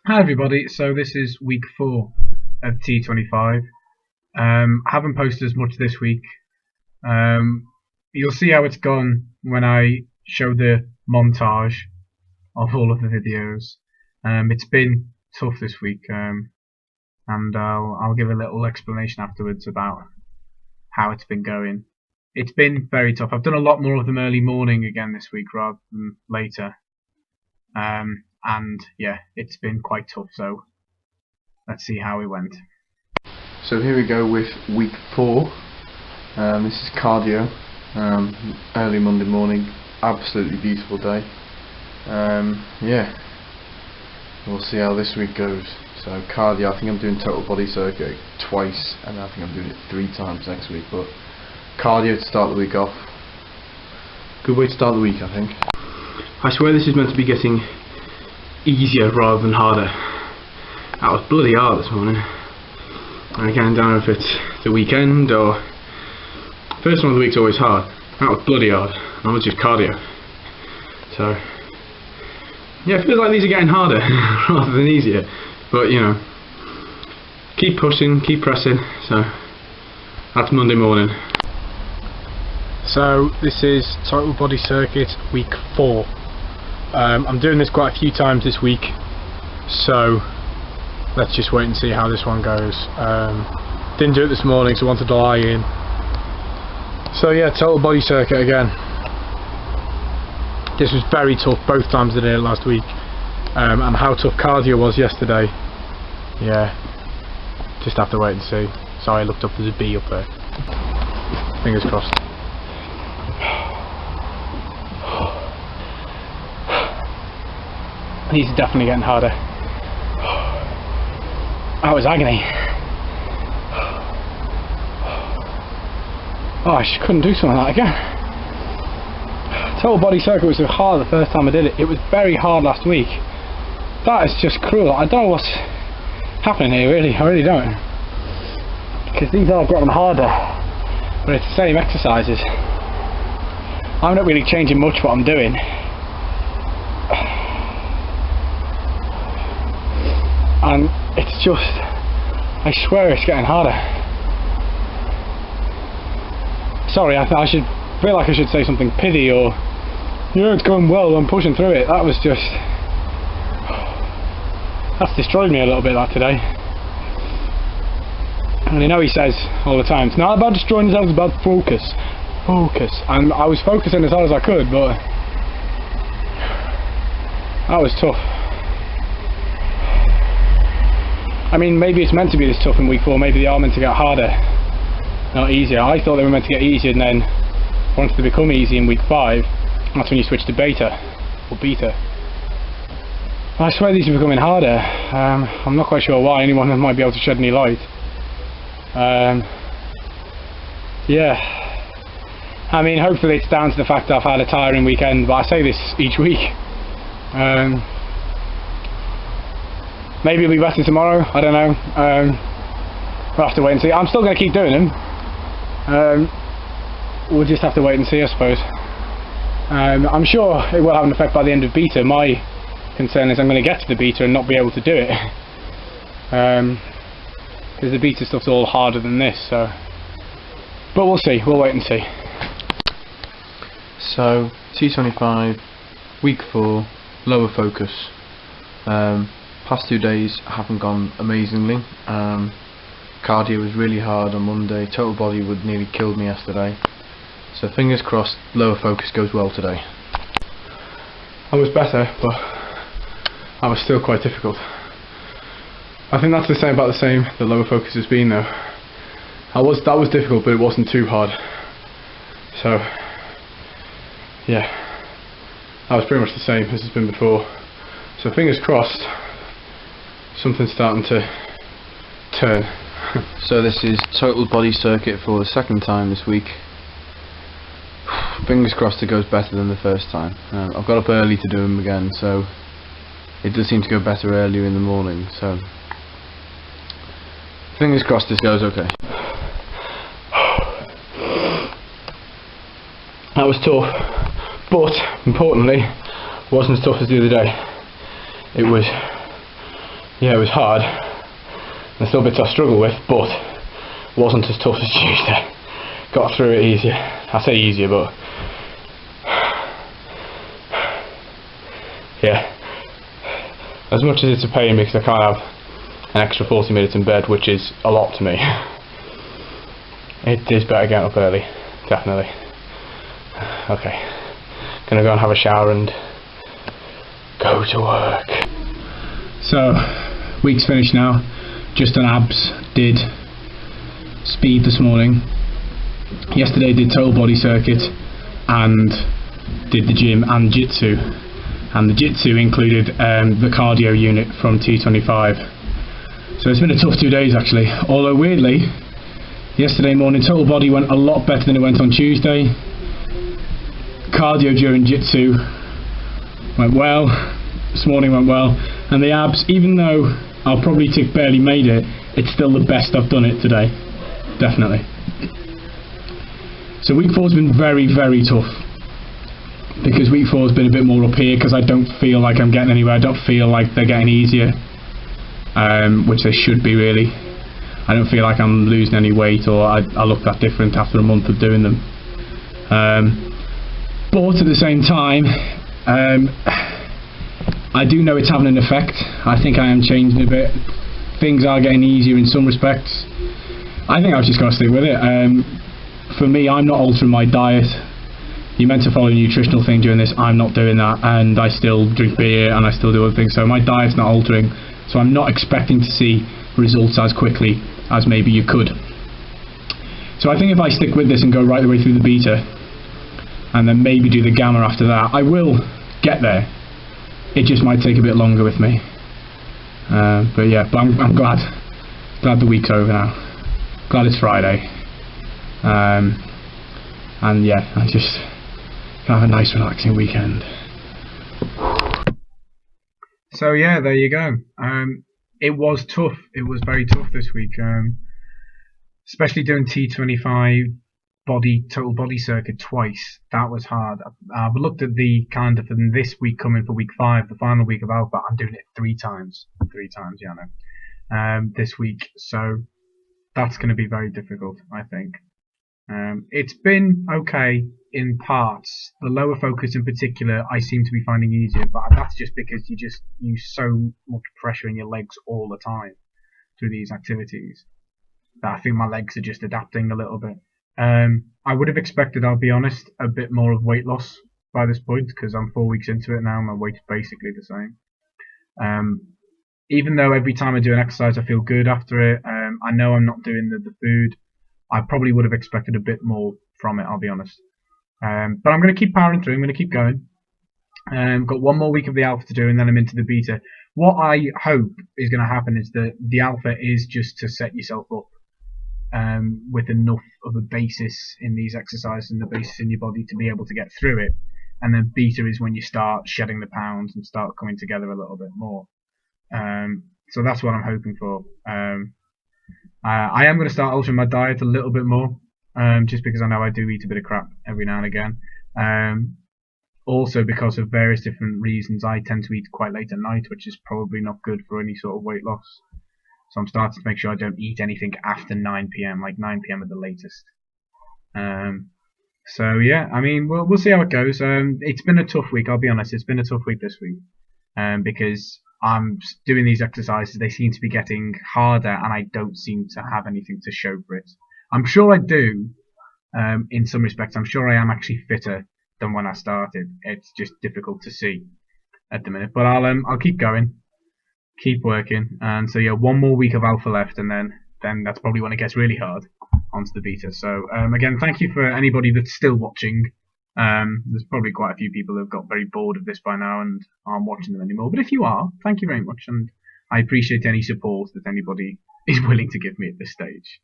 Hi everybody, so this is week 4 of T-25. I haven't posted as much this week. You'll see how it's gone when I show the montage of all of the videos. It's been tough this week, and I'll give a little explanation afterwards about how it's been going. It's been very tough. I've done a lot more of them early morning again this week rather than later. And yeah, it's been quite tough, so let's see how it went. So here we go with week 4. This is cardio, early Monday morning, absolutely beautiful day. Yeah, we'll see how this week goes. So cardio, I think I'm doing total body circuit twice, and I think I'm doing it 3 times next week, but cardio to start the week off. Good way to start the week, I think. I swear this is meant to be getting easier rather than harder. That was bloody hard this morning. I can't know if it's the weekend or... First one of the week's always hard. That was bloody hard. That was just cardio. So... yeah, it feels like these are getting harder rather than easier. But, you know, keep pushing, keep pressing. So, that's Monday morning. So this is total body circuit week 4. I'm doing this quite a few times this week, so let's just wait and see how this one goes. Didn't do it this morning, so wanted to lie in. So yeah, total body circuit again. This was very tough both times I did it last week, and how tough cardio was yesterday. Yeah, just have to wait and see. Sorry, I looked up, there's a bee up there. Fingers crossed. These are definitely getting harder. That was agony. Oh, I just couldn't do something like that again. Total body circuit was so hard the first time I did it. It was very hard last week. That is just cruel. I don't know what's happening here, really. I really don't. Because these are getting harder, but it's the same exercises. I'm not really changing much what I'm doing. And it's just, I swear it's getting harder. Sorry, I feel like I should say something pithy or, yeah, it's going well, I'm pushing through it. That was just, that's destroyed me a little bit, that today. And I know he says all the time, it's not about destroying yourself, it's about focus. Focus. And I was focusing as hard as I could, but that was tough. I mean, maybe it's meant to be this tough in week 4, maybe they are meant to get harder, not easier. I thought they were meant to get easier, and then once they become easy in week 5, that's when you switch to beta, or beta. I swear these are becoming harder. I'm not quite sure why, anyone might be able to shed any light. Yeah, I mean, hopefully it's down to the fact that I've had a tiring weekend, but I say this each week. Maybe it'll be better tomorrow, I don't know. We'll have to wait and see. I'm still going to keep doing them. We'll just have to wait and see, I suppose. I'm sure it will have an effect by the end of beta. My concern is I'm going to get to the beta and not be able to do it. Because the beta stuff's all harder than this, so... But we'll see, we'll wait and see. So, T25, week 4, lower focus. Past 2 days haven't gone amazingly. Cardio was really hard on Monday, total body would nearly killed me yesterday. So fingers crossed, lower focus goes well today. I was better, but that was still quite difficult. I think that's the same about the lower focus has been though. That was difficult, but it wasn't too hard. So yeah, that was pretty much the same as it's been before. So fingers crossed, something's starting to turn. So this is total body circuit for the 2nd time this week. Fingers crossed it goes better than the first time. I've got up early to do them again, so it does seem to go better earlier in the morning, so fingers crossed this goes okay. That was tough, but importantly wasn't as tough as the other day. It was yeah, it was hard. There's still bits I struggle with, but wasn't as tough as Tuesday. Got through it easier. I say easier, but yeah. As much as it's a pain because I can't have an extra 40 minutes in bed, which is a lot to me, it is better getting up early, definitely. Okay, gonna go and have a shower and go to work. So, week's finished now. Just done abs, did speed this morning. Yesterday did total body circuit and did the gym and jitsu. And the jitsu included the cardio unit from T-25. So it's been a tough 2 days actually. Although weirdly, yesterday morning total body went a lot better than it went on Tuesday. Cardio during jitsu went well. This morning went well. And the abs, even though I'll probably tick barely made it, it's still the best I've done it today. Definitely. So week 4's been very, very tough. Because week 4's been a bit more up here because I don't feel like I'm getting anywhere. I don't feel like they're getting easier. Which they should be really. I don't feel like I'm losing any weight or I look that different after a month of doing them. But at the same time, I do know it's having an effect. I think I am changing a bit. Things are getting easier in some respects. I think I've just got to stick with it. For me, I'm not altering my diet. You're meant to follow a nutritional thing during this. I'm not doing that, and I still drink beer and I still do other things. So my diet's not altering. So I'm not expecting to see results as quickly as maybe you could. So I think if I stick with this and go right the way through the beta, and then maybe do the gamma after that, I will get there. It just might take a bit longer with me. But yeah, but I'm glad the week's over now. Glad it's Friday. And yeah, I just can have a nice relaxing weekend. So yeah, there you go. It was tough. It was very tough this week. Especially doing T25 total body circuit twice. That was hard. I've looked at the calendar for this week coming for week 5, the final week of Alpha. I'm doing it 3 times. 3 times, yeah, I know. This week. So that's going to be very difficult, I think. It's been okay in parts. The lower focus in particular, I seem to be finding easier, but that's just because you just use so much pressure in your legs all the time through these activities that I think my legs are just adapting a little bit. I would have expected, I'll be honest, a bit more of weight loss by this point because I'm 4 weeks into it now. My weight's basically the same. Even though every time I do an exercise I feel good after it, I know I'm not doing the food. I probably would have expected a bit more from it, I'll be honest. But I'm going to keep powering through. I'm going to keep going. Got 1 more week of the alpha to do, and then I'm into the beta. What I hope is going to happen is that the alpha is just to set yourself up with enough of a basis in these exercises and the basis in your body to be able to get through it. And then beta is when you start shedding the pounds and start coming together a little bit more. So that's what I'm hoping for. I am going to start altering my diet a little bit more, just because I know I do eat a bit of crap every now and again. Also because of various different reasons, I tend to eat quite late at night, which is probably not good for any sort of weight loss. So I'm starting to make sure I don't eat anything after 9 PM, like 9 PM at the latest. So yeah, I mean, we'll see how it goes. It's been a tough week, I'll be honest. It's been a tough week this week, because I'm doing these exercises. They seem to be getting harder, and I don't seem to have anything to show for it. I'm sure I do, in some respects. I'm sure I am actually fitter than when I started. It's just difficult to see at the minute. But I'll keep going, keep working, and so yeah, 1 more week of alpha left, and then that's probably when it gets really hard onto the beta. So again, thank you for anybody that's still watching. There's probably quite a few people who have got very bored of this by now and aren't watching them anymore. But if you are, thank you very much, and I appreciate any support that anybody is willing to give me at this stage.